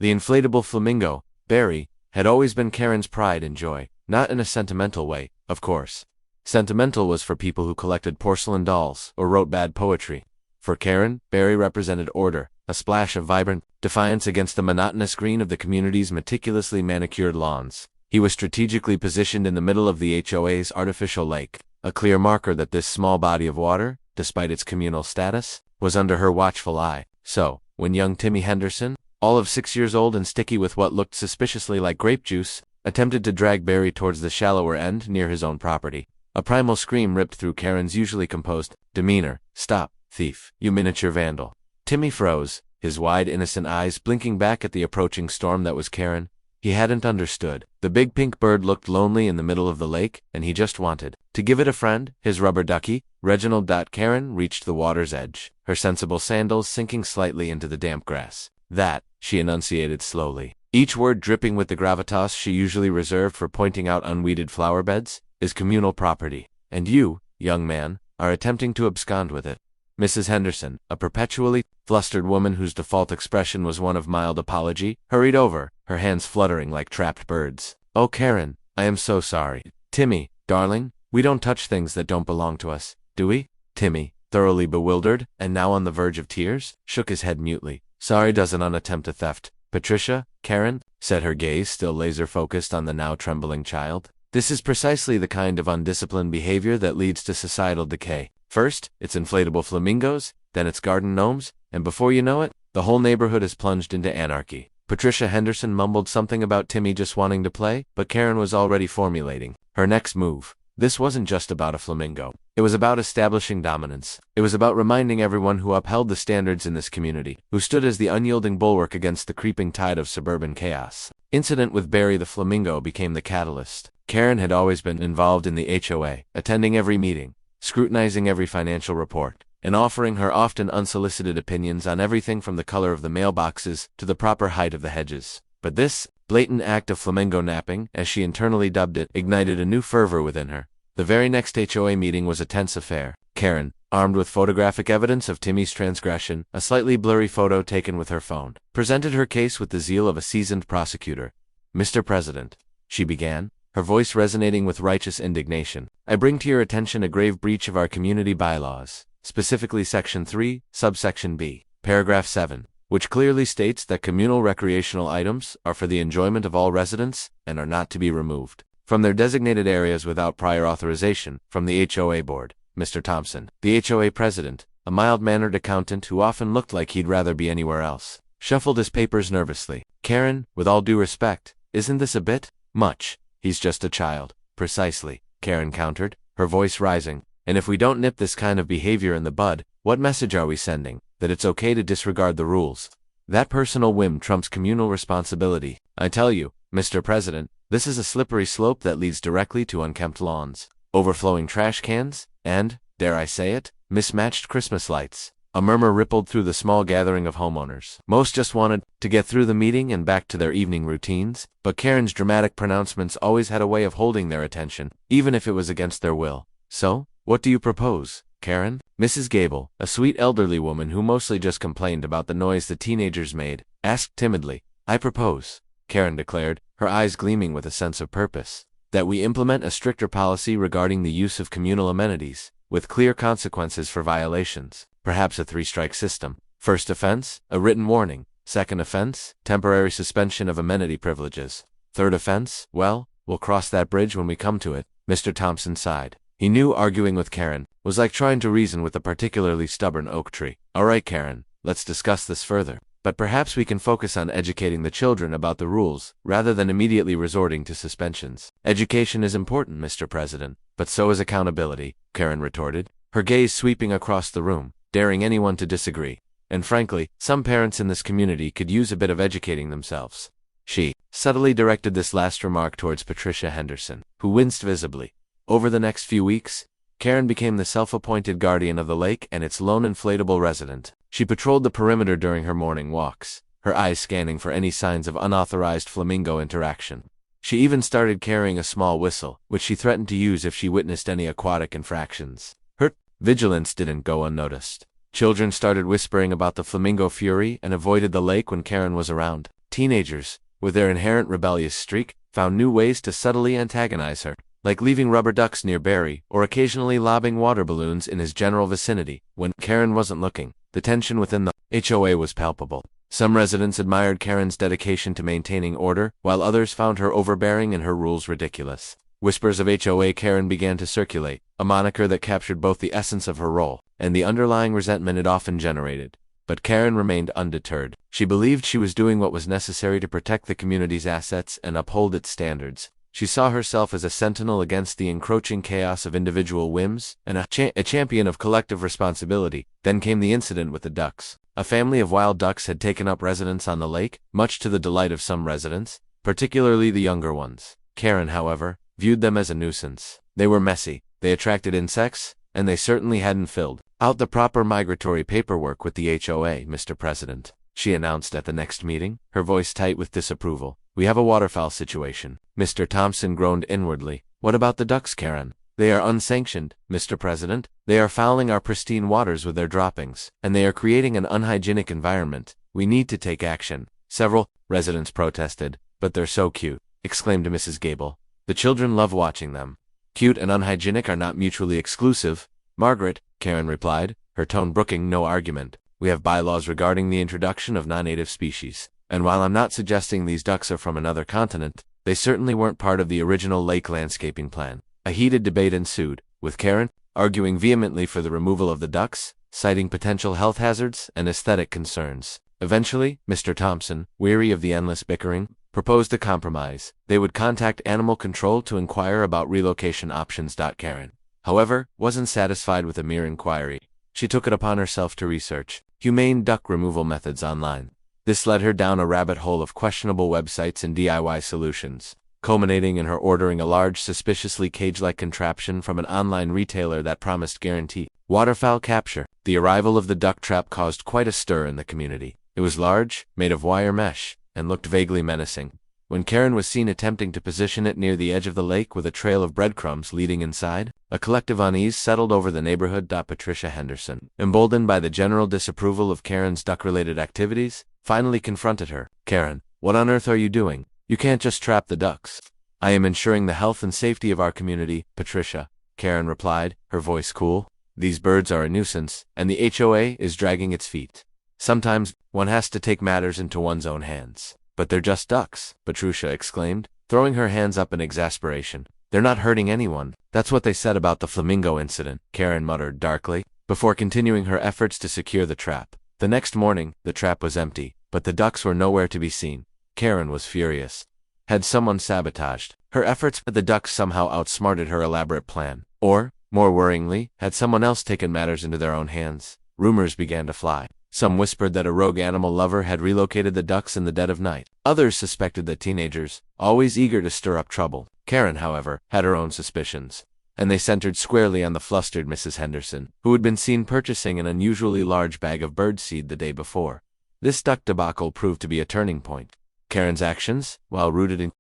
The inflatable flamingo, Barry, had always been Karen's pride and joy, not in a sentimental way, of course. Sentimental was for people who collected porcelain dolls or wrote bad poetry. For Karen, Barry represented order, a splash of vibrant defiance against the monotonous green of the community's meticulously manicured lawns. He was strategically positioned in the middle of the HOA's artificial lake, a clear marker that this small body of water, despite its communal status, was under her watchful eye. So, when young Timmy Henderson, all of 6 years old and sticky with what looked suspiciously like grape juice, attempted to drag Barry towards the shallower end near his own property, a primal scream ripped through Karen's usually composed demeanor. "Stop, thief, you miniature vandal." Timmy froze, his wide innocent eyes blinking back at the approaching storm that was Karen. He hadn't understood. The big pink bird looked lonely in the middle of the lake, and he just wanted to give it a friend, his rubber ducky, Reginald. Karen reached the water's edge, her sensible sandals sinking slightly into the damp grass. "That," she enunciated slowly, each word dripping with the gravitas she usually reserved for pointing out unweeded flower beds, "is communal property, and you, young man, are attempting to abscond with it." Mrs. Henderson, a perpetually flustered woman whose default expression was one of mild apology, hurried over, her hands fluttering like trapped birds. "Oh, Karen, I am so sorry." "Timmy, darling, we don't touch things that don't belong to us, do we?" Timmy, thoroughly bewildered, and now on the verge of tears, shook his head mutely. "Sorry doesn't attempt a theft, Patricia," Karen said, her gaze still laser-focused on the now trembling child. "This is precisely the kind of undisciplined behavior that leads to societal decay. First, it's inflatable flamingos, then it's garden gnomes, and before you know it, the whole neighborhood has plunged into anarchy." Patricia Henderson mumbled something about Timmy just wanting to play, but Karen was already formulating her next move. This wasn't just about a flamingo. It was about establishing dominance. It was about reminding everyone who upheld the standards in this community, who stood as the unyielding bulwark against the creeping tide of suburban chaos. Incident with Barry the flamingo became the catalyst. Karen had always been involved in the HOA, attending every meeting, scrutinizing every financial report, and offering her often unsolicited opinions on everything from the color of the mailboxes to the proper height of the hedges. But this blatant act of flamingo napping, as she internally dubbed it, ignited a new fervor within her. The very next HOA meeting was a tense affair. Karen, armed with photographic evidence of Timmy's transgression, a slightly blurry photo taken with her phone, presented her case with the zeal of a seasoned prosecutor. "Mr. President," she began, her voice resonating with righteous indignation, "I bring to your attention a grave breach of our community bylaws, specifically Section 3, subsection B, paragraph 7, which clearly states that communal recreational items are for the enjoyment of all residents and are not to be removed from their designated areas without prior authorization from the HOA board." Mr. Thompson, the HOA president, a mild-mannered accountant who often looked like he'd rather be anywhere else, shuffled his papers nervously. "Karen, with all due respect, isn't this a bit much?" "He's just a child." "Precisely," Karen countered, her voice rising. "And if we don't nip this kind of behavior in the bud, what message are we sending? That it's okay to disregard the rules? That personal whim trumps communal responsibility. I tell you, Mr. President, this is a slippery slope that leads directly to unkempt lawns, overflowing trash cans, and, dare I say it, mismatched Christmas lights." A murmur rippled through the small gathering of homeowners. Most just wanted to get through the meeting and back to their evening routines, but Karen's dramatic pronouncements always had a way of holding their attention, even if it was against their will. "So, what do you propose, Karen?" Mrs. Gable, a sweet elderly woman who mostly just complained about the noise the teenagers made, asked timidly. "I propose," Karen declared, her eyes gleaming with a sense of purpose, "that we implement a stricter policy regarding the use of communal amenities, with clear consequences for violations. Perhaps a 3-strike system. First offense, a written warning. Second offense, temporary suspension of amenity privileges. Third offense, well, we'll cross that bridge when we come to it." Mr. Thompson sighed. He knew arguing with Karen was like trying to reason with a particularly stubborn oak tree. "All right, Karen, let's discuss this further. But perhaps we can focus on educating the children about the rules, rather than immediately resorting to suspensions." "Education is important, Mr. President, but so is accountability," Karen retorted, her gaze sweeping across the room, daring anyone to disagree. "And frankly, some parents in this community could use a bit of educating themselves." She subtly directed this last remark towards Patricia Henderson, who winced visibly. Over the next few weeks, Karen became the self-appointed guardian of the lake and its lone inflatable resident. She patrolled the perimeter during her morning walks, her eyes scanning for any signs of unauthorized flamingo interaction. She even started carrying a small whistle, which she threatened to use if she witnessed any aquatic infractions. Her vigilance didn't go unnoticed. Children started whispering about the flamingo fury and avoided the lake when Karen was around. Teenagers, with their inherent rebellious streak, found new ways to subtly antagonize her, like leaving rubber ducks near Barry or occasionally lobbing water balloons in his general vicinity. When Karen wasn't looking, the tension within the HOA was palpable. Some residents admired Karen's dedication to maintaining order, while others found her overbearing and her rules ridiculous. Whispers of HOA Karen began to circulate, a moniker that captured both the essence of her role and the underlying resentment it often generated. But Karen remained undeterred. She believed she was doing what was necessary to protect the community's assets and uphold its standards. She saw herself as a sentinel against the encroaching chaos of individual whims and a champion of collective responsibility. Then came the incident with the ducks. A family of wild ducks had taken up residence on the lake, much to the delight of some residents, particularly the younger ones. Karen, however, viewed them as a nuisance. They were messy, they attracted insects, and they certainly hadn't filled out the proper migratory paperwork with the HOA, Mr. President, she announced at the next meeting, her voice tight with disapproval. We have a waterfowl situation. Mr. Thompson groaned inwardly. What about the ducks, Karen? They are unsanctioned, Mr. President. They are fouling our pristine waters with their droppings, and they are creating an unhygienic environment. We need to take action. Several residents protested. But they're so cute, exclaimed Mrs. Gable. The children love watching them. Cute and unhygienic are not mutually exclusive, Margaret, Karen replied, her tone brooking no argument. We have bylaws regarding the introduction of non-native species, and while I'm not suggesting these ducks are from another continent, they certainly weren't part of the original lake landscaping plan. A heated debate ensued, with Karen arguing vehemently for the removal of the ducks, citing potential health hazards and aesthetic concerns. Eventually, Mr. Thompson, weary of the endless bickering, proposed a compromise. They would contact animal control to inquire about relocation options. Karen, however, wasn't satisfied with a mere inquiry. She took it upon herself to research humane duck removal methods online. This led her down a rabbit hole of questionable websites and DIY solutions, culminating in her ordering a large, suspiciously cage-like contraption from an online retailer that promised guaranteed waterfowl capture. The arrival of the duck trap caused quite a stir in the community. It was large, made of wire mesh, and looked vaguely menacing. When Karen was seen attempting to position it near the edge of the lake with a trail of breadcrumbs leading inside, a collective unease settled over the neighborhood. Patricia Henderson, emboldened by the general disapproval of Karen's duck-related activities, finally confronted her. Karen, what on earth are you doing? You can't just trap the ducks. I am ensuring the health and safety of our community, Patricia, Karen replied, her voice cool. These birds are a nuisance, and the HOA is dragging its feet. Sometimes one has to take matters into one's own hands. But they're just ducks, Patricia exclaimed, throwing her hands up in exasperation. They're not hurting anyone. That's what they said about the flamingo incident, Karen muttered darkly, before continuing her efforts to secure the trap. The next morning, the trap was empty, but the ducks were nowhere to be seen. Karen was furious. Had someone sabotaged her efforts? The ducks somehow outsmarted her elaborate plan. Or, more worryingly, had someone else taken matters into their own hands? Rumors began to fly. Some whispered that a rogue animal lover had relocated the ducks in the dead of night. Others suspected that teenagers, always eager to stir up trouble. Karen, however, had her own suspicions, and they centered squarely on the flustered Mrs. Henderson, who had been seen purchasing an unusually large bag of birdseed the day before. This duck debacle proved to be a turning point. Karen's actions, while rooted in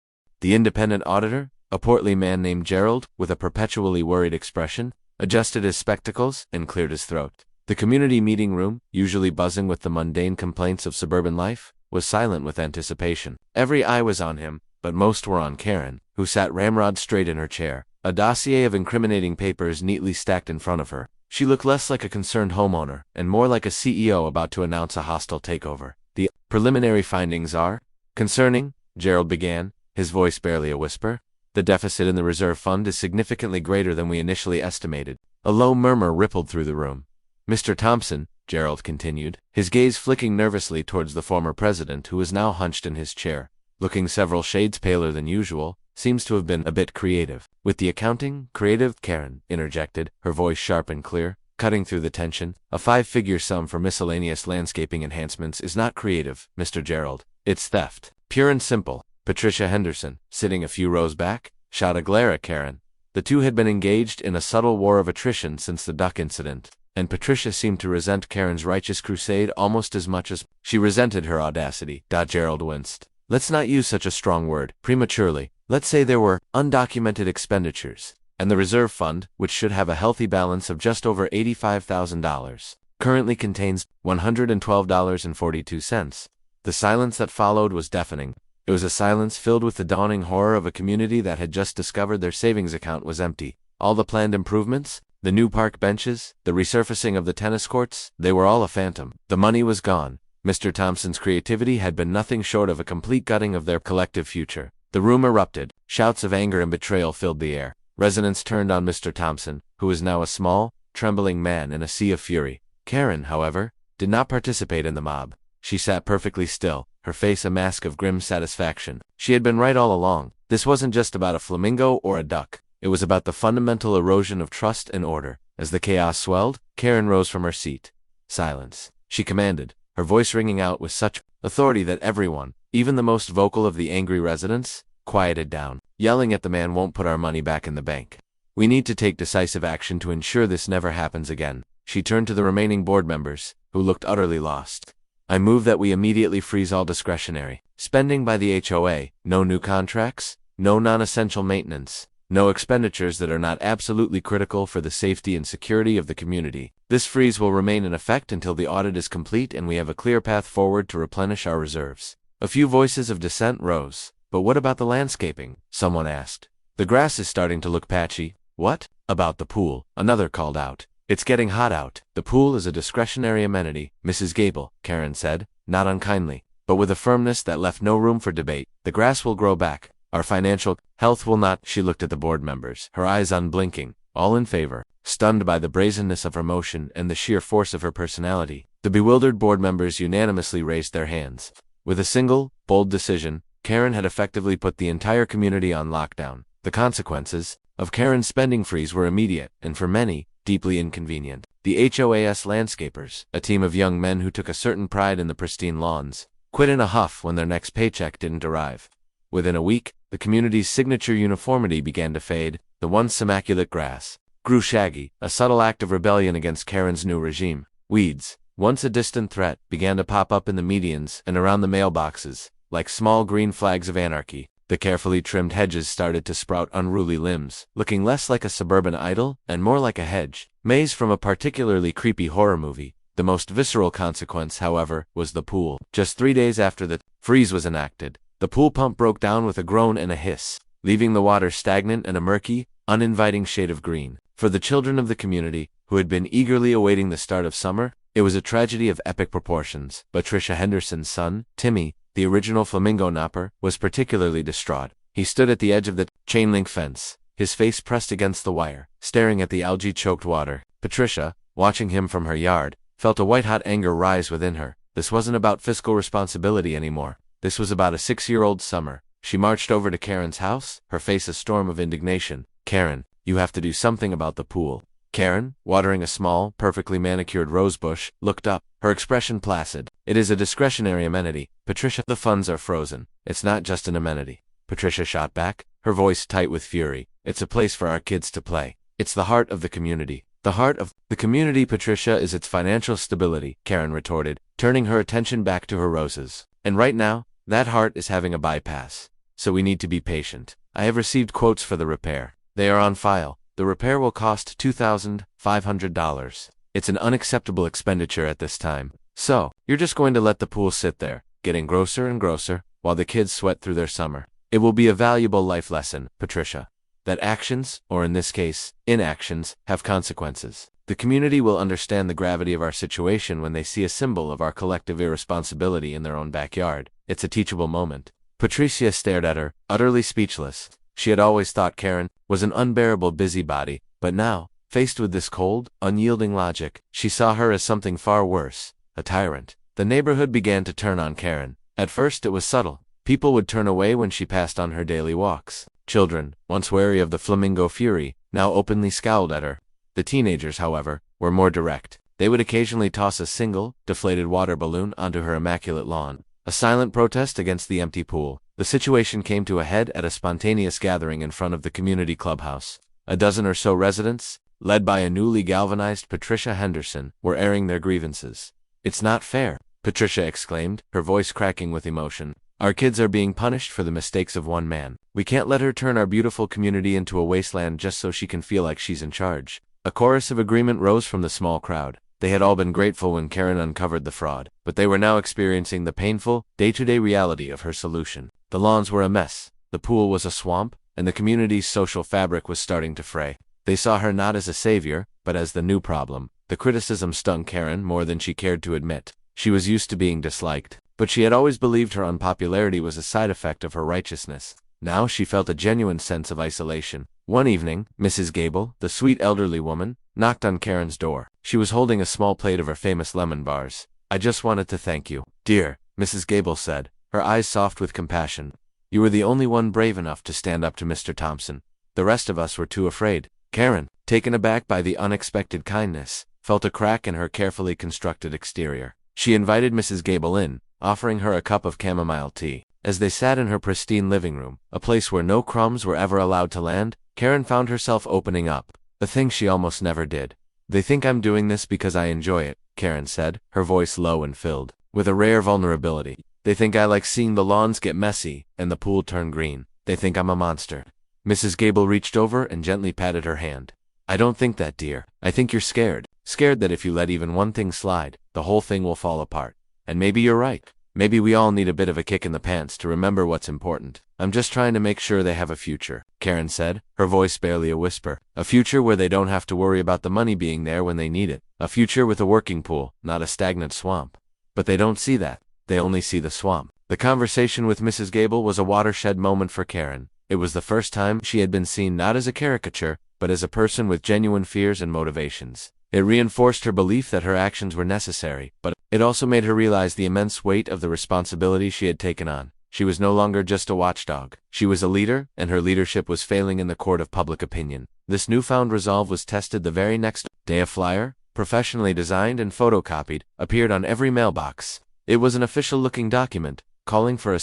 the independent auditor, a portly man named Gerald, with a perpetually worried expression, adjusted his spectacles and cleared his throat. The community meeting room, usually buzzing with the mundane complaints of suburban life, was silent with anticipation. Every eye was on him, but most were on Karen, who sat ramrod straight in her chair, a dossier of incriminating papers neatly stacked in front of her. She looked less like a concerned homeowner, and more like a CEO about to announce a hostile takeover. The preliminary findings are concerning, Gerald began, his voice barely a whisper. The deficit in the reserve fund is significantly greater than we initially estimated. A low murmur rippled through the room. Mr. Thompson, Gerald continued, his gaze flicking nervously towards the former president, who was now hunched in his chair, looking several shades paler than usual, seems to have been a bit creative. With the accounting, creative, Karen interjected, her voice sharp and clear, cutting through the tension. A 5-figure sum for miscellaneous landscaping enhancements is not creative, Mr. Gerald. It's theft. Pure and simple. Patricia Henderson, sitting a few rows back, shot a glare at Karen. The two had been engaged in a subtle war of attrition since the duck incident, and Patricia seemed to resent Karen's righteous crusade almost as much as she resented her audacity. Gerald winced. Let's not use such a strong word prematurely. Let's say there were undocumented expenditures, and the reserve fund, which should have a healthy balance of just over $85,000, currently contains $112.42. The silence that followed was deafening. It was a silence filled with the dawning horror of a community that had just discovered their savings account was empty. All the planned improvements, the new park benches, the resurfacing of the tennis courts, they were all a phantom. The money was gone. Mr. Thompson's creativity had been nothing short of a complete gutting of their collective future. The room erupted. Shouts of anger and betrayal filled the air. Residents turned on Mr. Thompson, who was now a small, trembling man in a sea of fury. Karen, however, did not participate in the mob. She sat perfectly still, her face a mask of grim satisfaction. She had been right all along. This wasn't just about a flamingo or a duck. It was about the fundamental erosion of trust and order. As the chaos swelled, Karen rose from her seat. "Silence," she commanded, her voice ringing out with such authority that everyone, even the most vocal of the angry residents, quieted down. "Yelling at the man won't put our money back in the bank. We need to take decisive action to ensure this never happens again." She turned to the remaining board members, who looked utterly lost. "I move that we immediately freeze all discretionary spending by the HOA, no new contracts, no non-essential maintenance, no expenditures that are not absolutely critical for the safety and security of the community. This freeze will remain in effect until the audit is complete and we have a clear path forward to replenish our reserves." A few voices of dissent rose. "But what about the landscaping?" someone asked. "The grass is starting to look patchy." "What about the pool?" another called out. "It's getting hot out." "The pool is a discretionary amenity, Mrs. Gable," Karen said, not unkindly, but with a firmness that left no room for debate. "The grass will grow back. Our financial health will not." She looked at the board members, her eyes unblinking. All in favor. Stunned by the brazenness of her motion and the sheer force of her personality, the bewildered board members unanimously raised their hands. With a single, bold decision, Karen had effectively put the entire community on lockdown. The consequences of Karen's spending freeze were immediate, and for many, deeply inconvenient. The HOA's landscapers, a team of young men who took a certain pride in the pristine lawns, quit in a huff when their next paycheck didn't arrive. Within a week, the community's signature uniformity began to fade. The once immaculate grass grew shaggy, a subtle act of rebellion against Karen's new regime. Weeds, once a distant threat, began to pop up in the medians and around the mailboxes, like small green flags of anarchy. The carefully trimmed hedges started to sprout unruly limbs, looking less like a suburban idol and more like a hedge maze from a particularly creepy horror movie. The most visceral consequence, however, was the pool. Just 3 days after the freeze was enacted, the pool pump broke down with a groan and a hiss, leaving the water stagnant and a murky, uninviting shade of green. For the children of the community, who had been eagerly awaiting the start of summer, it was a tragedy of epic proportions. Patricia Henderson's son, Timmy, the original flamingo napper, was particularly distraught. He stood at the edge of the chain-link fence, his face pressed against the wire, staring at the algae-choked water. Patricia, watching him from her yard, felt a white-hot anger rise within her. This wasn't about fiscal responsibility anymore. This was about a 6-year-old summer. She marched over to Karen's house, her face a storm of indignation. "Karen, you have to do something about the pool." Karen, watering a small, perfectly manicured rosebush, looked up, her expression placid. "It is a discretionary amenity, Patricia. The funds are frozen. It's not just an amenity." Patricia shot back, her voice tight with fury. "It's a place for our kids to play. It's the heart of the community." "The heart of the community, Patricia, is its financial stability," Karen retorted, turning her attention back to her roses. "And right now, that heart is having a bypass. So we need to be patient. I have received quotes for the repair. They are on file. The repair will cost $2,500. It's an unacceptable expenditure at this time. So, you're just going to let the pool sit there, getting grosser and grosser, while the kids sweat through their summer. It will be a valuable life lesson, Patricia, that actions, or in this case, inactions, have consequences. The community will understand the gravity of our situation when they see a symbol of our collective irresponsibility in their own backyard. It's a teachable moment." Patricia stared at her, utterly speechless. She had always thought Karen was an unbearable busybody, but now, faced with this cold, unyielding logic, she saw her as something far worse, a tyrant. The neighborhood began to turn on Karen. At first it was subtle. People would turn away when she passed on her daily walks. Children, once wary of the flamingo fury, now openly scowled at her. The teenagers, however, were more direct. They would occasionally toss a single, deflated water balloon onto her immaculate lawn, a silent protest against the empty pool. The situation came to a head at a spontaneous gathering in front of the community clubhouse. A dozen or so residents, led by a newly galvanized Patricia Henderson, were airing their grievances. "It's not fair," Patricia exclaimed, her voice cracking with emotion. "Our kids are being punished for the mistakes of one man. We can't let her turn our beautiful community into a wasteland just so she can feel like she's in charge." A chorus of agreement rose from the small crowd. They had all been grateful when Karen uncovered the fraud, but they were now experiencing the painful, day-to-day reality of her solution. The lawns were a mess, the pool was a swamp, and the community's social fabric was starting to fray. They saw her not as a savior, but as the new problem. The criticism stung Karen more than she cared to admit. She was used to being disliked, but she had always believed her unpopularity was a side effect of her righteousness. Now she felt a genuine sense of isolation. One evening, Mrs. Gable, the sweet elderly woman, knocked on Karen's door. She was holding a small plate of her famous lemon bars. "I just wanted to thank you, dear," Mrs. Gable said, her eyes soft with compassion. "You were the only one brave enough to stand up to Mr. Thompson. The rest of us were too afraid." Karen, taken aback by the unexpected kindness, felt a crack in her carefully constructed exterior. She invited Mrs. Gable in, offering her a cup of chamomile tea. As they sat in her pristine living room, a place where no crumbs were ever allowed to land, Karen found herself opening up, a thing she almost never did. "They think I'm doing this because I enjoy it," Karen said, her voice low and filled with a rare vulnerability. "They think I like seeing the lawns get messy and the pool turn green. They think I'm a monster." Mrs. Gable reached over and gently patted her hand. "I don't think that, dear. I think you're scared. Scared that if you let even one thing slide, the whole thing will fall apart. And maybe you're right. Maybe we all need a bit of a kick in the pants to remember what's important. I'm just trying to make sure they have a future," Karen said, her voice barely a whisper. "A future where they don't have to worry about the money being there when they need it. A future with a working pool, not a stagnant swamp." But they don't see that. They only see the swamp. The conversation with Mrs. Gable was a watershed moment for Karen. It was the first time she had been seen not as a caricature, but as a person with genuine fears and motivations. It reinforced her belief that her actions were necessary, but it also made her realize the immense weight of the responsibility she had taken on. She was no longer just a watchdog. She was a leader, and her leadership was failing in the court of public opinion. This newfound resolve was tested the very next day. A flyer, professionally designed and photocopied, appeared on every mailbox. It was an official-looking document, calling for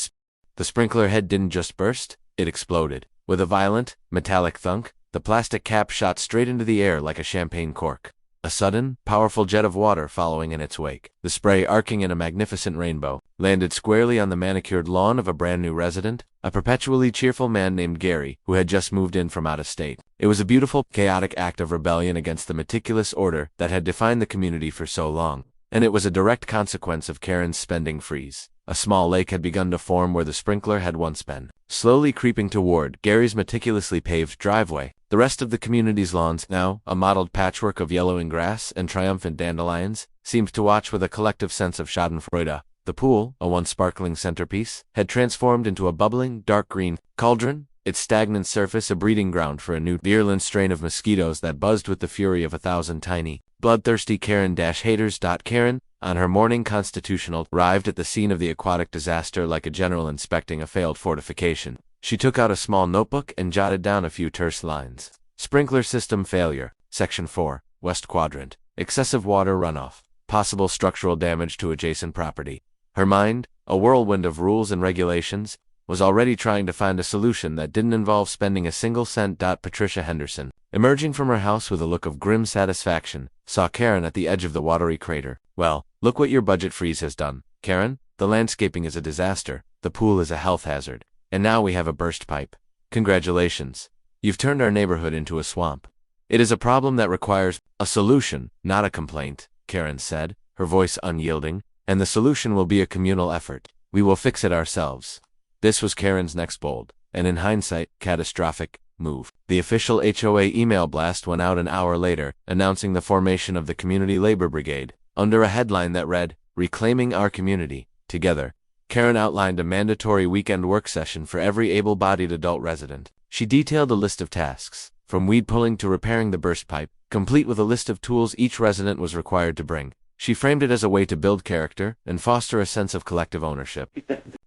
The sprinkler head didn't just burst, it exploded. With a violent, metallic thunk, the plastic cap shot straight into the air like a champagne cork. A sudden, powerful jet of water following in its wake, the spray arcing in a magnificent rainbow, landed squarely on the manicured lawn of a brand-new resident, a perpetually cheerful man named Gary, who had just moved in from out of state. It was a beautiful, chaotic act of rebellion against the meticulous order that had defined the community for so long, and it was a direct consequence of Karen's spending freeze. A small lake had begun to form where the sprinkler had once been, slowly creeping toward Gary's meticulously paved driveway. The rest of the community's lawns, now a mottled patchwork of yellowing grass and triumphant dandelions, seemed to watch with a collective sense of schadenfreude. The pool, a once sparkling centerpiece, had transformed into a bubbling, dark green cauldron, its stagnant surface a breeding ground for a new virulent strain of mosquitoes that buzzed with the fury of 1,000 tiny, bloodthirsty Karen-haters. Karen, on her morning constitutional, arrived at the scene of the aquatic disaster like a general inspecting a failed fortification. She took out a small notebook and jotted down a few terse lines. Sprinkler system failure, Section 4, West Quadrant. Excessive water runoff. Possible structural damage to adjacent property. Her mind, a whirlwind of rules and regulations, was already trying to find a solution that didn't involve spending a single cent. Patricia Henderson, emerging from her house with a look of grim satisfaction, saw Karen at the edge of the watery crater. "Well, look what your budget freeze has done, Karen. The landscaping is a disaster, the pool is a health hazard, and now we have a burst pipe. Congratulations. You've turned our neighborhood into a swamp. It is a problem that requires a solution, not a complaint," Karen said, her voice unyielding, "and the solution will be a communal effort. We will fix it ourselves." This was Karen's next bold, and in hindsight, catastrophic, move. The official HOA email blast went out an hour later, announcing the formation of the Community Labor Brigade. Under a headline that read, "Reclaiming Our Community, Together," Karen outlined a mandatory weekend work session for every able-bodied adult resident. She detailed a list of tasks, from weed pulling to repairing the burst pipe, complete with a list of tools each resident was required to bring. She framed it as a way to build character and foster a sense of collective ownership.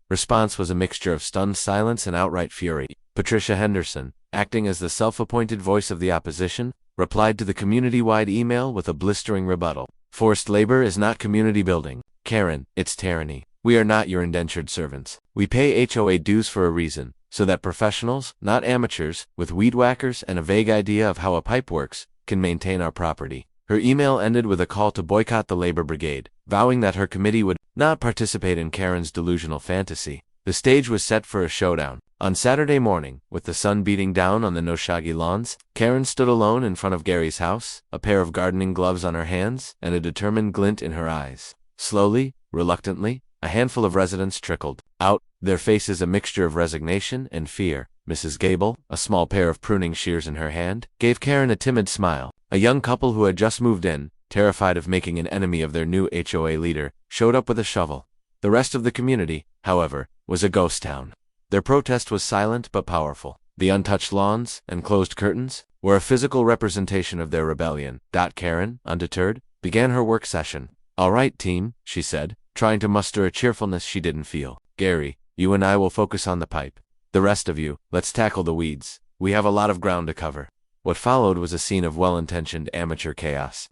Response was a mixture of stunned silence and outright fury. Patricia Henderson, acting as the self-appointed voice of the opposition, replied to the community-wide email with a blistering rebuttal. "Forced labor is not community building, Karen, it's tyranny. We are not your indentured servants. We pay HOA dues for a reason, so that professionals, not amateurs, with weed whackers and a vague idea of how a pipe works, can maintain our property." Her email ended with a call to boycott the labor brigade, vowing that her committee would not participate in Karen's delusional fantasy. The stage was set for a showdown, On Saturday morning, with the sun beating down on the Noshagi lawns, Karen stood alone in front of Gary's house, a pair of gardening gloves on her hands and a determined glint in her eyes. Slowly, reluctantly, a handful of residents trickled out, their faces a mixture of resignation and fear. Mrs. Gable, a small pair of pruning shears in her hand, gave Karen a timid smile. A young couple who had just moved in, terrified of making an enemy of their new HOA leader, showed up with a shovel. The rest of the community, however, was a ghost town. Their protest was silent but powerful. The untouched lawns and closed curtains were a physical representation of their rebellion. Karen, undeterred, began her work session. "All right, team," she said, trying to muster a cheerfulness she didn't feel. "Gary, you and I will focus on the pipe. The rest of you, let's tackle the weeds. We have a lot of ground to cover." What followed was a scene of well-intentioned amateur chaos.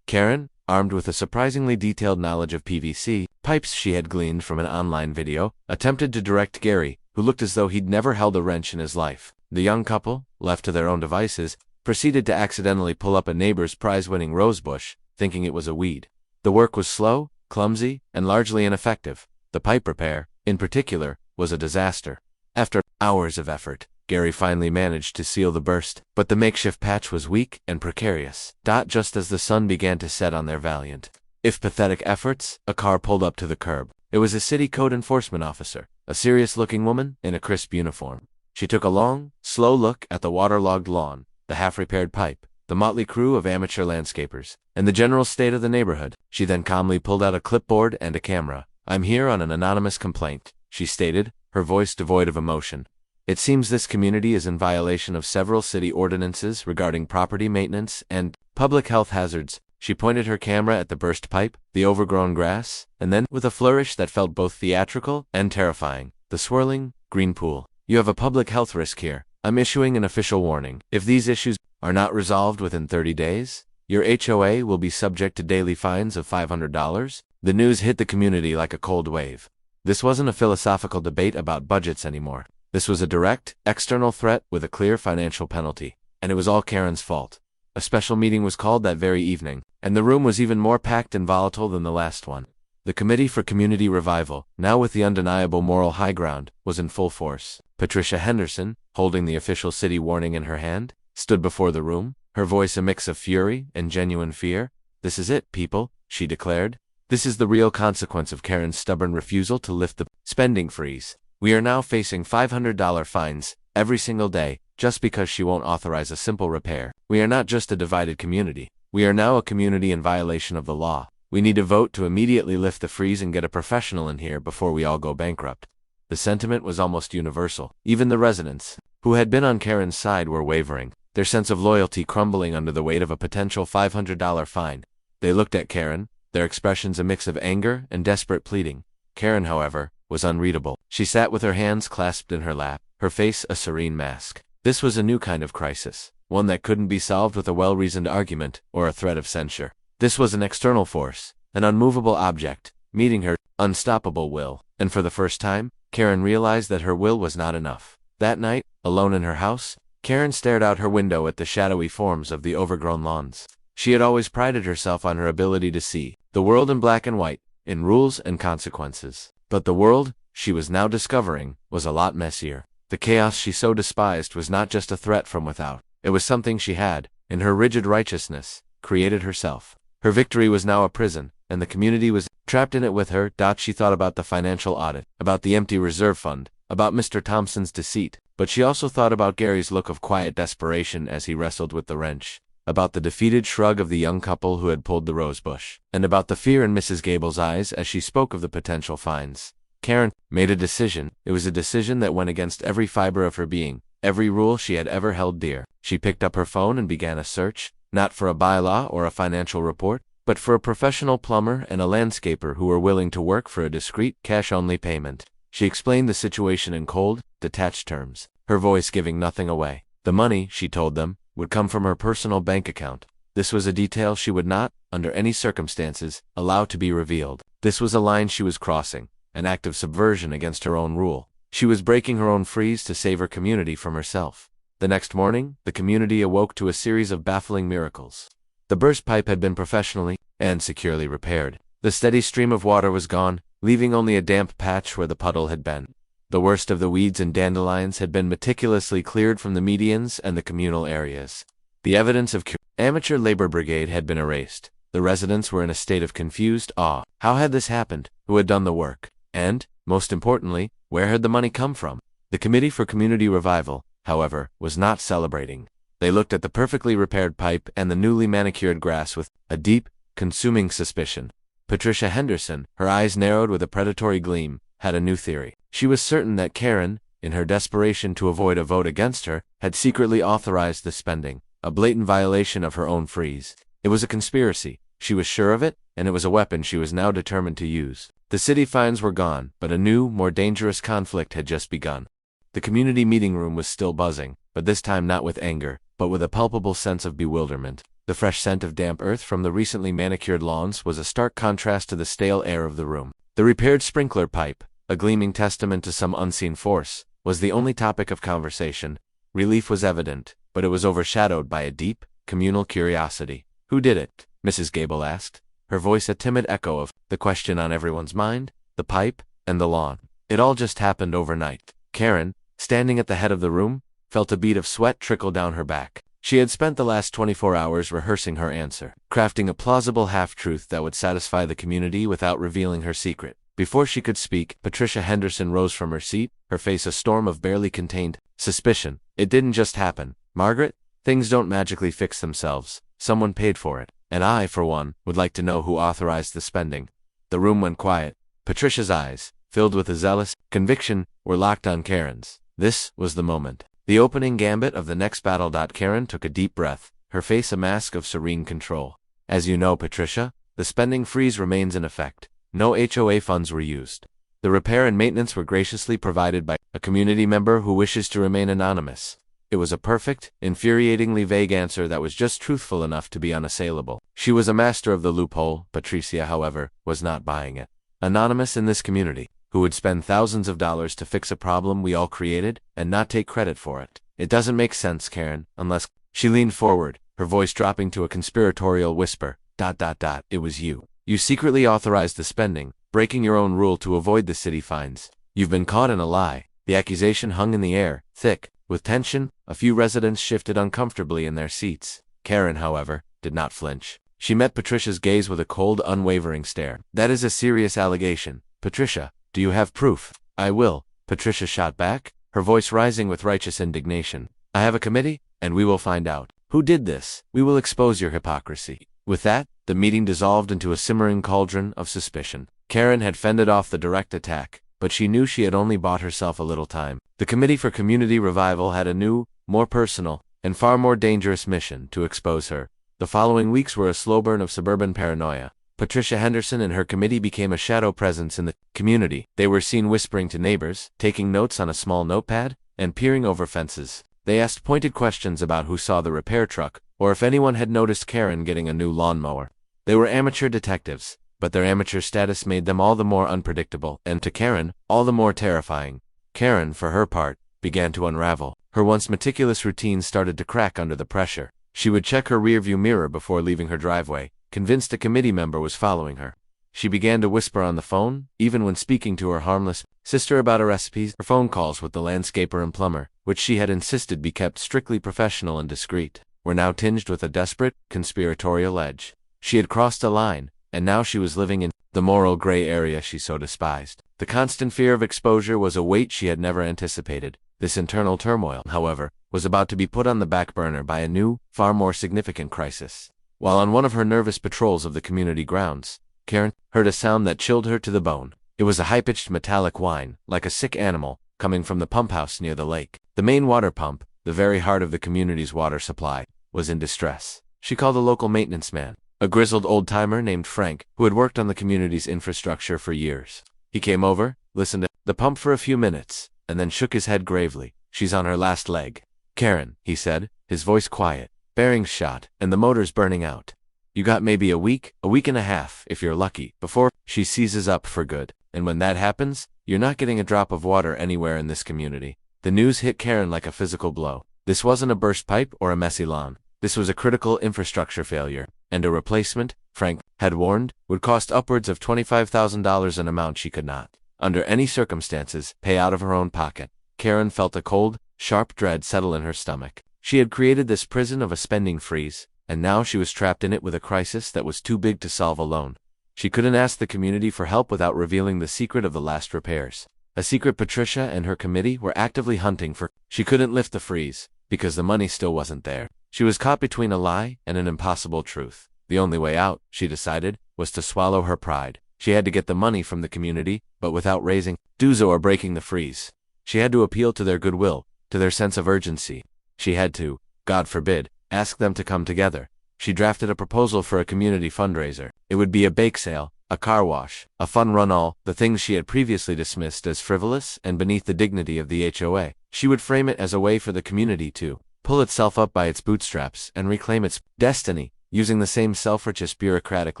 Karen, armed with a surprisingly detailed knowledge of PVC pipes she had gleaned from an online video, attempted to direct Gary, who looked as though he'd never held a wrench in his life. The young couple, left to their own devices, proceeded to accidentally pull up a neighbor's prize-winning rosebush, thinking it was a weed. The work was slow, clumsy, and largely ineffective. The pipe repair, in particular, was a disaster. After hours of effort, Gary finally managed to seal the burst, but the makeshift patch was weak and precarious. Just as the sun began to set on their valiant, if pathetic efforts, a car pulled up to the curb. It was a city code enforcement officer, a serious-looking woman in a crisp uniform. She took a long, slow look at the waterlogged lawn, the half-repaired pipe, the motley crew of amateur landscapers, and the general state of the neighborhood. She then calmly pulled out a clipboard and a camera. "I'm here on an anonymous complaint," she stated, her voice devoid of emotion. "It seems this community is in violation of several city ordinances regarding property maintenance and public health hazards." She pointed her camera at the burst pipe, the overgrown grass, and then, with a flourish that felt both theatrical and terrifying, the swirling, green pool. "You have a public health risk here. I'm issuing an official warning. If these issues are not resolved within 30 days, your HOA will be subject to daily fines of $500. The news hit the community like a cold wave. This wasn't a philosophical debate about budgets anymore. This was a direct, external threat with a clear financial penalty. And it was all Karen's fault. A special meeting was called that very evening, and the room was even more packed and volatile than the last one. The Committee for Community Revival, now with the undeniable moral high ground, was in full force. Patricia Henderson, holding the official city warning in her hand, stood before the room, her voice a mix of fury and genuine fear. "This is it, people," she declared. "This is the real consequence of Karen's stubborn refusal to lift the spending freeze. We are now facing $500 fines every single day, just because she won't authorize a simple repair. We are not just a divided community. We are now a community in violation of the law. We need to vote to immediately lift the freeze and get a professional in here before we all go bankrupt." The sentiment was almost universal. Even the residents, who had been on Karen's side, were wavering, their sense of loyalty crumbling under the weight of a potential $500 fine. They looked at Karen, their expressions a mix of anger and desperate pleading. Karen, however, was unreadable. She sat with her hands clasped in her lap, her face a serene mask. This was a new kind of crisis, one that couldn't be solved with a well-reasoned argument or a threat of censure. This was an external force, an unmovable object, meeting her unstoppable will. And for the first time, Karen realized that her will was not enough. That night, alone in her house, Karen stared out her window at the shadowy forms of the overgrown lawns. She had always prided herself on her ability to see the world in black and white, in rules and consequences. But the world, she was now discovering, was a lot messier. The chaos she so despised was not just a threat from without. It was something she had, in her rigid righteousness, created herself. Her victory was now a prison, and the community was trapped in it with her. She thought about the financial audit, about the empty reserve fund, about Mr. Thompson's deceit, but she also thought about Gary's look of quiet desperation as he wrestled with the wrench, about the defeated shrug of the young couple who had pulled the rosebush, and about the fear in Mrs. Gable's eyes as she spoke of the potential fines. Karen made a decision. It was a decision that went against every fiber of her being, every rule she had ever held dear. She picked up her phone and began a search, not for a bylaw or a financial report, but for a professional plumber and a landscaper who were willing to work for a discreet, cash-only payment. She explained the situation in cold, detached terms, her voice giving nothing away. The money, she told them, would come from her personal bank account. This was a detail she would not, under any circumstances, allow to be revealed. This was a line she was crossing, an act of subversion against her own rule. She was breaking her own freeze to save her community from herself. The next morning, the community awoke to a series of baffling miracles. The burst pipe had been professionally and securely repaired. The steady stream of water was gone, leaving only a damp patch where the puddle had been. The worst of the weeds and dandelions had been meticulously cleared from the medians and the communal areas. The evidence of amateur labor brigade had been erased. The residents were in a state of confused awe. How had this happened? Who had done the work? And, most importantly, where had the money come from? The Committee for Community Revival, however, was not celebrating. They looked at the perfectly repaired pipe and the newly manicured grass with a deep, consuming suspicion. Patricia Henderson, her eyes narrowed with a predatory gleam, had a new theory. She was certain that Karen, in her desperation to avoid a vote against her, had secretly authorized the spending, a blatant violation of her own freeze. It was a conspiracy. She was sure of it, and it was a weapon she was now determined to use. The city fines were gone, but a new, more dangerous conflict had just begun. The community meeting room was still buzzing, but this time not with anger, but with a palpable sense of bewilderment. The fresh scent of damp earth from the recently manicured lawns was a stark contrast to the stale air of the room. The repaired sprinkler pipe, a gleaming testament to some unseen force, was the only topic of conversation. Relief was evident, but it was overshadowed by a deep, communal curiosity. Who did it? Mrs. Gable asked, her voice a timid echo of the question on everyone's mind, the pipe, and the lawn. It all just happened overnight. Karen, standing at the head of the room, felt a bead of sweat trickle down her back. She had spent the last 24 hours rehearsing her answer, crafting a plausible half-truth that would satisfy the community without revealing her secret. Before she could speak, Patricia Henderson rose from her seat, her face a storm of barely contained suspicion. It didn't just happen. Margaret, things don't magically fix themselves. Someone paid for it. And I, for one, would like to know who authorized the spending. The room went quiet. Patricia's eyes, filled with a zealous conviction, were locked on Karen's. This was the moment. The opening gambit of the next battle. Karen took a deep breath, her face a mask of serene control. As you know, Patricia, the spending freeze remains in effect. No HOA funds were used. The repair and maintenance were graciously provided by a community member who wishes to remain anonymous. It was a perfect, infuriatingly vague answer that was just truthful enough to be unassailable. She was a master of the loophole. Patricia, however, was not buying it. Anonymous in this community, who would spend thousands of dollars to fix a problem we all created and not take credit for it. It doesn't make sense, Karen, unless... She leaned forward, her voice dropping to a conspiratorial whisper. It was you. You secretly authorized the spending, breaking your own rule to avoid the city fines. You've been caught in a lie. The accusation hung in the air, thick. With tension, a few residents shifted uncomfortably in their seats. Karen, however, did not flinch. She met Patricia's gaze with a cold, unwavering stare. That is a serious allegation. Patricia, do you have proof? I will, Patricia shot back, her voice rising with righteous indignation. I have a committee, and we will find out. Who did this? We will expose your hypocrisy. With that, the meeting dissolved into a simmering cauldron of suspicion. Karen had fended off the direct attack, but she knew she had only bought herself a little time. The Committee for Community Revival had a new, more personal, and far more dangerous mission to expose her. The following weeks were a slow burn of suburban paranoia. Patricia Henderson and her committee became a shadow presence in the community. They were seen whispering to neighbors, taking notes on a small notepad, and peering over fences. They asked pointed questions about who saw the repair truck, or if anyone had noticed Karen getting a new lawnmower. They were amateur detectives, but their amateur status made them all the more unpredictable, and to Karen, all the more terrifying. Karen, for her part, began to unravel. Her once meticulous routine started to crack under the pressure. She would check her rearview mirror before leaving her driveway, convinced a committee member was following her. She began to whisper on the phone, even when speaking to her harmless sister about her recipes. Her phone calls with the landscaper and plumber, which she had insisted be kept strictly professional and discreet, were now tinged with a desperate, conspiratorial edge. She had crossed a line, and now she was living in the moral gray area she so despised. The constant fear of exposure was a weight she had never anticipated. This internal turmoil, however, was about to be put on the back burner by a new, far more significant crisis. While on one of her nervous patrols of the community grounds, Karen heard a sound that chilled her to the bone. It was a high-pitched metallic whine, like a sick animal, coming from the pump house near the lake. The main water pump, the very heart of the community's water supply, was in distress. She called a local maintenance man, a grizzled old-timer named Frank, who had worked on the community's infrastructure for years. He came over, listened to the pump for a few minutes, and then shook his head gravely. She's on her last leg. Karen, he said, his voice quiet. Bearings shot, and the motor's burning out. You got maybe a week and a half, if you're lucky, before she seizes up for good. And when that happens, you're not getting a drop of water anywhere in this community. The news hit Karen like a physical blow. This wasn't a burst pipe or a messy lawn. This was a critical infrastructure failure, and a replacement, Frank had warned, would cost upwards of $25,000, an amount she could not under any circumstances, pay out of her own pocket. Karen felt a cold, sharp dread settle in her stomach. She had created this prison of a spending freeze, and now she was trapped in it with a crisis that was too big to solve alone. She couldn't ask the community for help without revealing the secret of the last repairs. A secret Patricia and her committee were actively hunting for. She couldn't lift the freeze, because the money still wasn't there. She was caught between a lie and an impossible truth. The only way out, she decided, was to swallow her pride. She had to get the money from the community, but without raising dues or breaking the freeze. She had to appeal to their goodwill, to their sense of urgency. She had to, God forbid, ask them to come together. She drafted a proposal for a community fundraiser. It would be a bake sale, a car wash, a fun run, all the things she had previously dismissed as frivolous and beneath the dignity of the HOA. She would frame it as a way for the community to pull itself up by its bootstraps and reclaim its destiny, using the same self-righteous bureaucratic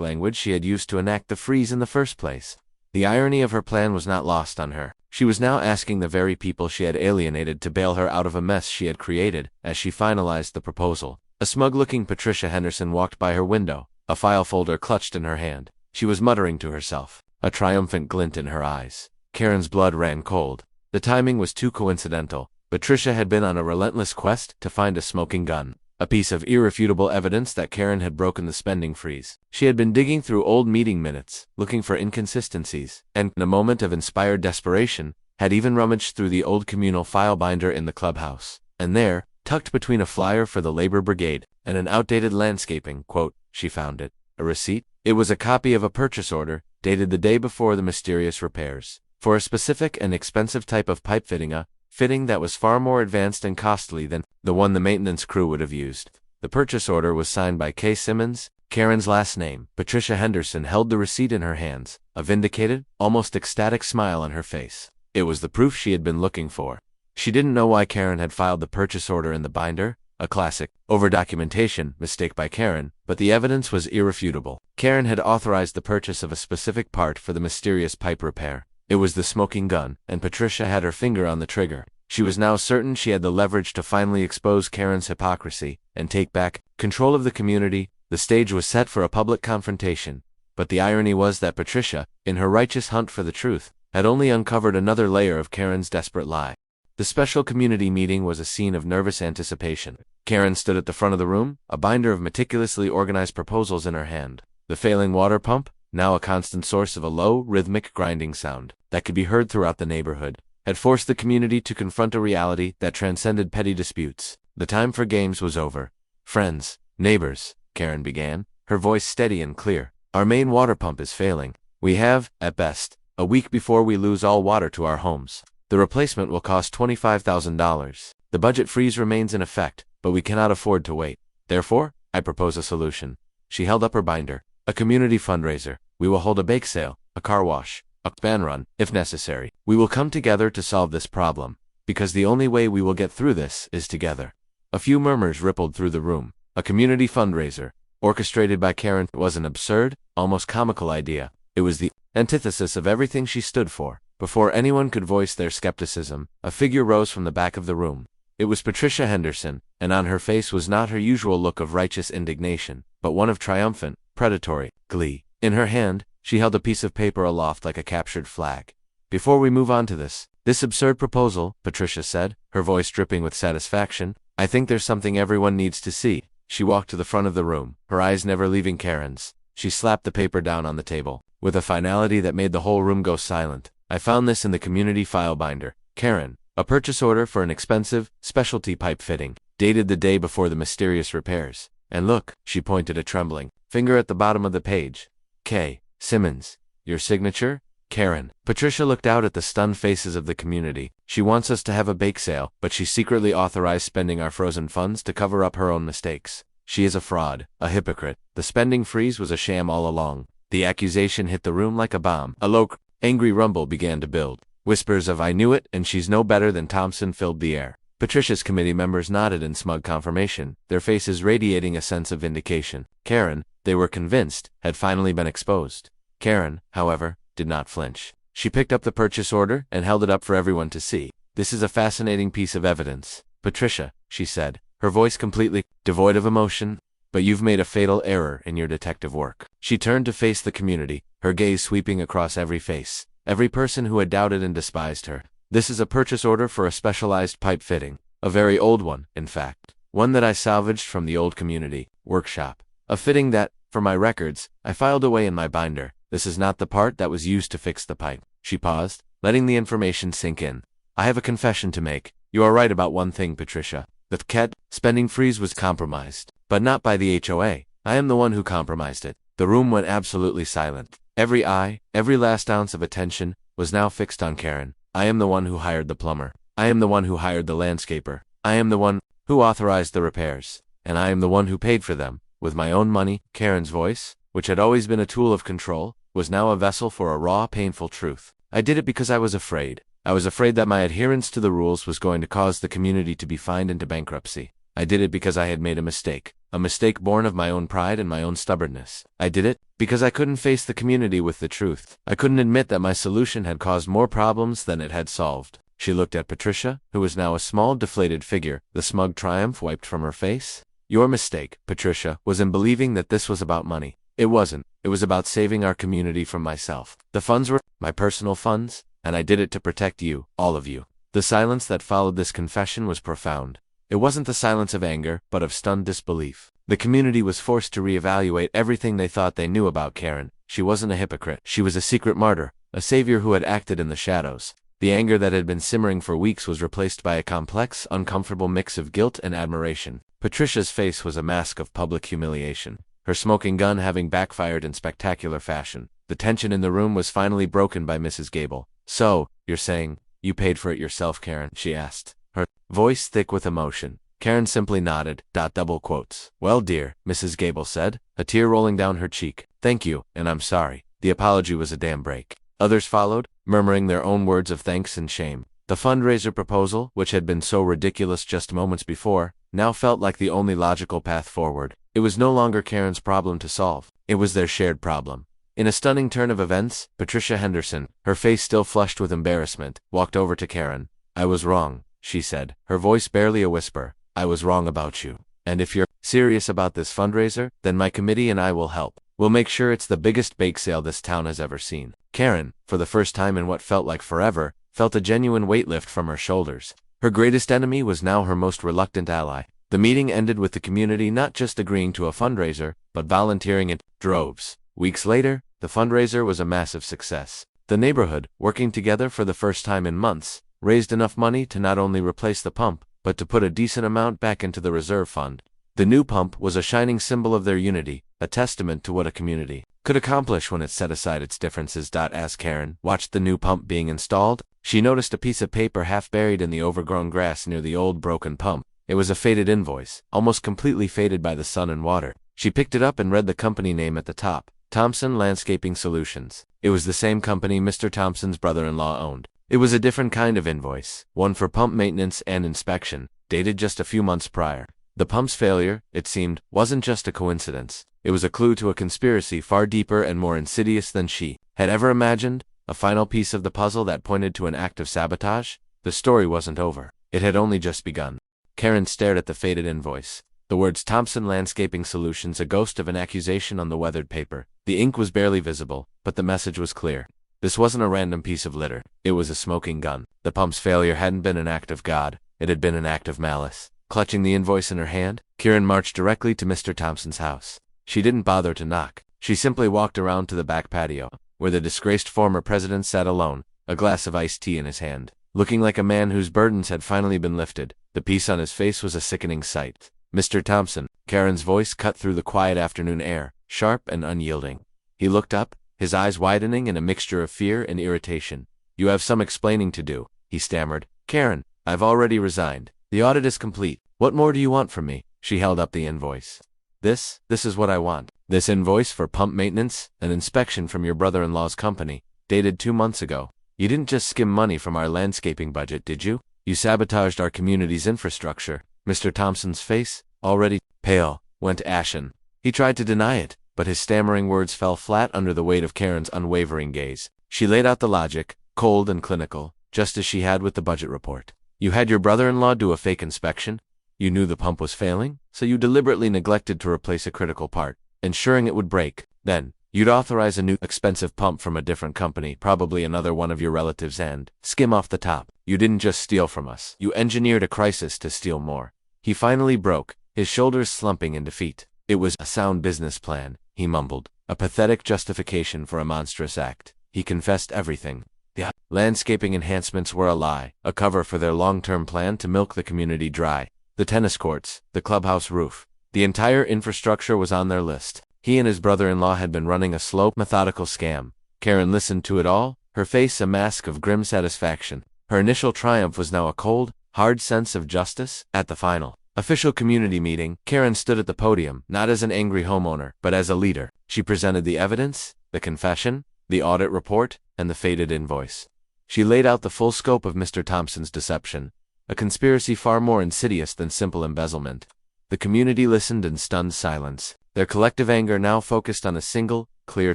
language she had used to enact the freeze in the first place. The irony of her plan was not lost on her. She was now asking the very people she had alienated to bail her out of a mess she had created. As she finalized the proposal, a smug-looking Patricia Henderson walked by her window, a file folder clutched in her hand. She was muttering to herself, a triumphant glint in her eyes. Karen's blood ran cold. The timing was too coincidental. Patricia had been on a relentless quest to find a smoking gun, a piece of irrefutable evidence that Karen had broken the spending freeze. She had been digging through old meeting minutes, looking for inconsistencies, and, in a moment of inspired desperation, had even rummaged through the old communal file binder in the clubhouse. And there, tucked between a flyer for the labor brigade and an outdated landscaping quote, she found it. A receipt? It was a copy of a purchase order, dated the day before the mysterious repairs, for a specific and expensive type of pipe fitting, a fitting that was far more advanced and costly than the one the maintenance crew would have used. The purchase order was signed by K. Simmons, Karen's last name. Patricia Henderson held the receipt in her hands, a vindicated, almost ecstatic smile on her face. It was the proof she had been looking for. She didn't know why Karen had filed the purchase order in the binder, a classic over-documentation mistake by Karen, but the evidence was irrefutable. Karen had authorized the purchase of a specific part for the mysterious pipe repair. It was the smoking gun, and Patricia had her finger on the trigger. She was now certain she had the leverage to finally expose Karen's hypocrisy and take back control of the community. The stage was set for a public confrontation. But the irony was that Patricia, in her righteous hunt for the truth, had only uncovered another layer of Karen's desperate lie. The special community meeting was a scene of nervous anticipation. Karen stood at the front of the room, a binder of meticulously organized proposals in her hand. The failing water pump, now a constant source of a low, rhythmic grinding sound that could be heard throughout the neighborhood, had forced the community to confront a reality that transcended petty disputes. The time for games was over. Friends, neighbors, Karen began, her voice steady and clear. Our main water pump is failing. We have, at best, a week before we lose all water to our homes. The replacement will cost $25,000. The budget freeze remains in effect, but we cannot afford to wait. Therefore, I propose a solution. She held up her binder. A community fundraiser. We will hold a bake sale, a car wash, a ban run, if necessary. We will come together to solve this problem, because the only way we will get through this is together. A few murmurs rippled through the room. A community fundraiser, orchestrated by Karen, was an absurd, almost comical idea. It was the antithesis of everything she stood for. Before anyone could voice their skepticism, a figure rose from the back of the room. It was Patricia Henderson, and on her face was not her usual look of righteous indignation, but one of triumphant, predatory glee. In her hand, she held a piece of paper aloft like a captured flag. Before we move on to this absurd proposal, Patricia said, her voice dripping with satisfaction, I think there's something everyone needs to see. She walked to the front of the room, her eyes never leaving Karen's. She slapped the paper down on the table, with a finality that made the whole room go silent. I found this in the community file binder. Karen, a purchase order for an expensive, specialty pipe fitting, dated the day before the mysterious repairs. And look, she pointed a trembling finger at the bottom of the page. K. Simmons. Your signature? Karen. Patricia looked out at the stunned faces of the community. She wants us to have a bake sale, but she secretly authorized spending our frozen funds to cover up her own mistakes. She is a fraud, a hypocrite. The spending freeze was a sham all along. The accusation hit the room like a bomb. A low, angry rumble began to build. Whispers of I knew it and she's no better than Thompson filled the air. Patricia's committee members nodded in smug confirmation, their faces radiating a sense of vindication. Karen, they were convinced, had finally been exposed. Karen, however, did not flinch. She picked up the purchase order and held it up for everyone to see. This is a fascinating piece of evidence. Patricia, she said, her voice completely devoid of emotion, but you've made a fatal error in your detective work. She turned to face the community, her gaze sweeping across every face. every person who had doubted and despised her. This is a purchase order for a specialized pipe fitting. A very old one, in fact. One that I salvaged from the old community workshop. A fitting that, for my records, I filed away in my binder. This is not the part that was used to fix the pipe. She paused, letting the information sink in. I have a confession to make. You are right about one thing, Patricia. The KET spending freeze was compromised, but not by the HOA. I am the one who compromised it. The room went absolutely silent. Every eye, every last ounce of attention, was now fixed on Karen. I am the one who hired the plumber. I am the one who hired the landscaper. I am the one who authorized the repairs. And I am the one who paid for them. With my own money. Karen's voice, which had always been a tool of control, was now a vessel for a raw, painful truth. I did it because I was afraid. I was afraid that my adherence to the rules was going to cause the community to be fined into bankruptcy. I did it because I had made a mistake born of my own pride and my own stubbornness. I did it because I couldn't face the community with the truth. I couldn't admit that my solution had caused more problems than it had solved. She looked at Patricia, who was now a small, deflated figure, the smug triumph wiped from her face. Your mistake, Patricia, was in believing that this was about money. It wasn't. It was about saving our community from myself. The funds were my personal funds, and I did it to protect you, all of you. The silence that followed this confession was profound. It wasn't the silence of anger, but of stunned disbelief. The community was forced to reevaluate everything they thought they knew about Karen. She wasn't a hypocrite. She was a secret martyr, a savior who had acted in the shadows. The anger that had been simmering for weeks was replaced by a complex, uncomfortable mix of guilt and admiration. Patricia's face was a mask of public humiliation, her smoking gun having backfired in spectacular fashion. The tension in the room was finally broken by Mrs. Gable. So, you're saying, you paid for it yourself, Karen? She asked, her voice thick with emotion. Karen simply nodded. Double quotes. Well, dear, Mrs. Gable said, a tear rolling down her cheek. Thank you, and I'm sorry. The apology was a damn break. Others followed, murmuring their own words of thanks and shame. The fundraiser proposal, which had been so ridiculous just moments before, now felt like the only logical path forward. It was no longer Karen's problem to solve. It was their shared problem. In a stunning turn of events, Patricia Henderson, her face still flushed with embarrassment, walked over to Karen. I was wrong, she said, her voice barely a whisper. I was wrong about you. And if you're serious about this fundraiser, then my committee and I will help. We'll make sure it's the biggest bake sale this town has ever seen. Karen, for the first time in what felt like forever, felt a genuine weight lift from her shoulders. Her greatest enemy was now her most reluctant ally. The meeting ended with the community not just agreeing to a fundraiser, but volunteering in droves. Weeks later, the fundraiser was a massive success. The neighborhood, working together for the first time in months, raised enough money to not only replace the pump, but to put a decent amount back into the reserve fund. The new pump was a shining symbol of their unity, a testament to what a community could accomplish when it set aside its differences. As Karen watched the new pump being installed, she noticed a piece of paper half buried in the overgrown grass near the old broken pump. It was a faded invoice, almost completely faded by the sun and water. She picked it up and read the company name at the top, Thompson Landscaping Solutions. It was the same company Mr. Thompson's brother-in-law owned. It was a different kind of invoice, one for pump maintenance and inspection, dated just a few months prior. The pump's failure, it seemed, wasn't just a coincidence. It was a clue to a conspiracy far deeper and more insidious than she had ever imagined, a final piece of the puzzle that pointed to an act of sabotage. The story wasn't over. It had only just begun. Karen stared at the faded invoice. The words Thompson Landscaping Solutions, a ghost of an accusation on the weathered paper. The ink was barely visible, but the message was clear. This wasn't a random piece of litter. It was a smoking gun. The pump's failure hadn't been an act of God. It had been an act of malice. Clutching the invoice in her hand, Karen marched directly to Mr. Thompson's house. She didn't bother to knock. She simply walked around to the back patio, where the disgraced former president sat alone, a glass of iced tea in his hand, looking like a man whose burdens had finally been lifted. The peace on his face was a sickening sight. Mr. Thompson, Karen's voice cut through the quiet afternoon air, sharp and unyielding. He looked up, his eyes widening in a mixture of fear and irritation. You have some explaining to do, he stammered. Karen, I've already resigned. The audit is complete. What more do you want from me? She held up the invoice. This is what I want. This invoice for pump maintenance, an inspection from your brother-in-law's company, dated 2 months ago. You didn't just skim money from our landscaping budget, did you? You sabotaged our community's infrastructure. Mr. Thompson's face, already pale, went ashen. He tried to deny it, but his stammering words fell flat under the weight of Karen's unwavering gaze. She laid out the logic, cold and clinical, just as she had with the budget report. You had your brother-in-law do a fake inspection. You knew the pump was failing, so you deliberately neglected to replace a critical part, ensuring it would break. Then, You'd authorize a new expensive pump from a different company, probably another one of your relatives, and skim off the top. You didn't just steal from us. You engineered a crisis to steal more. He finally broke, his shoulders slumping in defeat. It was a sound business plan, he mumbled, a pathetic justification for a monstrous act. He confessed everything. The landscaping enhancements were a lie, a cover for their long-term plan to milk the community dry. The tennis courts, the clubhouse roof, the entire infrastructure was on their list. He and his brother-in-law had been running a slow, methodical scam. Karen listened to it all, her face a mask of grim satisfaction. Her initial triumph was now a cold, hard sense of justice. At the final official community meeting, Karen stood at the podium, not as an angry homeowner, but as a leader. She presented the evidence, the confession, the audit report, and the faded invoice. She laid out the full scope of Mr. Thompson's deception, a conspiracy far more insidious than simple embezzlement. The community listened in stunned silence, their collective anger now focused on a single, clear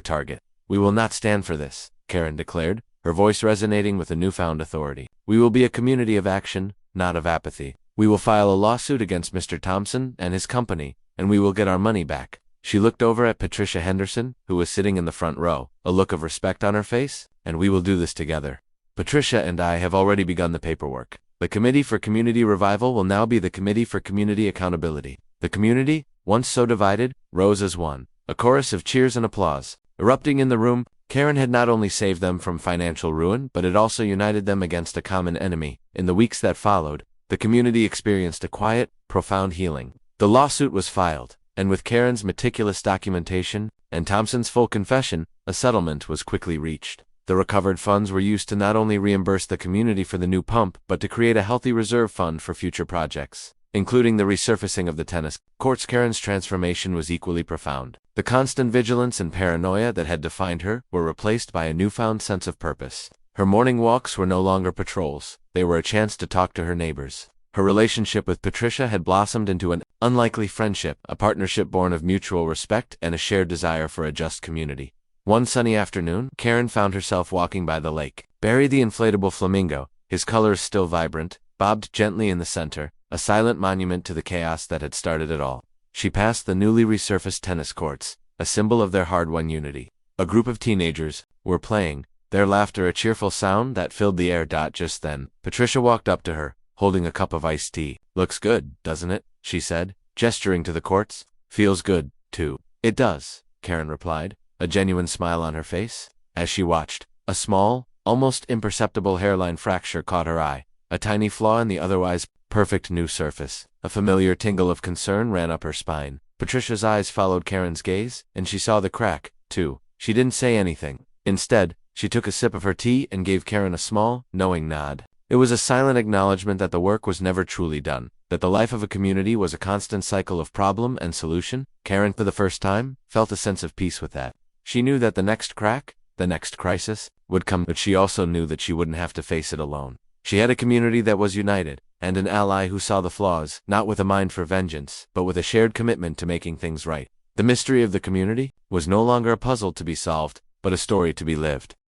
target. "We will not stand for this," Karen declared, her voice resonating with a newfound authority. "We will be a community of action, not of apathy. We will file a lawsuit against Mr. Thompson and his company, and we will get our money back." She looked over at Patricia Henderson, who was sitting in the front row, a look of respect on her face. "And we will do this together. Patricia and I have already begun the paperwork. The Committee for Community Revival will now be the Committee for Community Accountability." The community, once so divided, rose as one. A chorus of cheers and applause erupting in the room. Karen had not only saved them from financial ruin, but it also united them against a common enemy. In the weeks that followed, the community experienced a quiet, profound healing. The lawsuit was filed, and with Karen's meticulous documentation and Thompson's full confession, a settlement was quickly reached. The recovered funds were used to not only reimburse the community for the new pump, but to create a healthy reserve fund for future projects, including the resurfacing of the tennis courts. Karen's transformation was equally profound. The constant vigilance and paranoia that had defined her were replaced by a newfound sense of purpose. Her morning walks were no longer patrols, they were a chance to talk to her neighbors. Her relationship with Patricia had blossomed into an unlikely friendship, a partnership born of mutual respect and a shared desire for a just community. One sunny afternoon, Karen found herself walking by the lake. Barry the inflatable flamingo, his colors still vibrant, bobbed gently in the center, a silent monument to the chaos that had started it all. She passed the newly resurfaced tennis courts, a symbol of their hard-won unity. A group of teenagers were playing, their laughter a cheerful sound that filled the air. Just then, Patricia walked up to her, holding a cup of iced tea. "Looks good, doesn't it?" she said, gesturing to the courts. "Feels good, too." "It does," Karen replied, a genuine smile on her face. As she watched, a small, almost imperceptible hairline fracture caught her eye, a tiny flaw in the otherwise perfect new surface. A familiar tingle of concern ran up her spine. Patricia's eyes followed Karen's gaze, and she saw the crack, too. She didn't say anything. Instead, she took a sip of her tea and gave Karen a small, knowing nod. It was a silent acknowledgement that the work was never truly done, that the life of a community was a constant cycle of problem and solution. Karen, for the first time, felt a sense of peace with that. She knew that the next crack, the next crisis, would come, but she also knew that she wouldn't have to face it alone. She had a community that was united, and an ally who saw the flaws, not with a mind for vengeance, but with a shared commitment to making things right. The mystery of the community was no longer a puzzle to be solved, but a story to be lived.